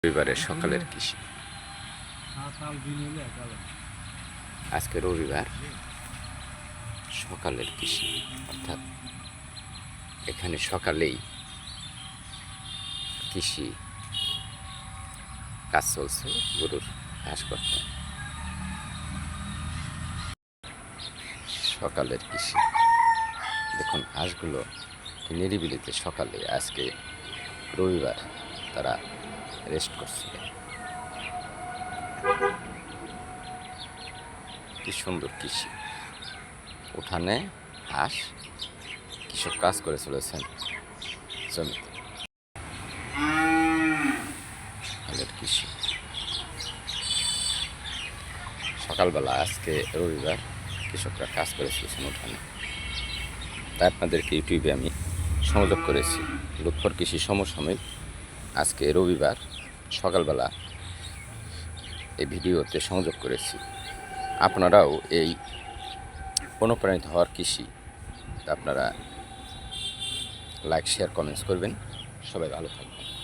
রবিবারের সকালের কৃষি। আজকে রবিবার সকালের কৃষি, অর্থাৎ এখানে সকালেই কৃষি কাজ চলছে। গরুর ঘাস করতে সকালের কৃষি। দেখুন হাঁসগুলো নিরিবিলিতে সকালে, আজকে রবিবার, তারা রেস্ট করছে। কি সুন্দর কৃষি, উঠানে হাঁস, কৃষক কাজ করে চলেছেন জমিতে। কৃষি সকালবেলা, আজকে রবিবার, কৃষকরা কাজ করে চলেছেন উঠানে। তাই আপনাদেরকে ইউটিউবে আমি সংযোগ করেছি লুৎফর কৃষি সমসাময়িক। আজকে রবিবার সকালবেলা এই ভিডিওতে সংযোগ করেছি। আপনারাও এই অনুপ্রাণিত হওয়ার কৃষি, আপনারা লাইক, শেয়ার, কমেন্টস করবেন। সবাই ভালো থাকবেন।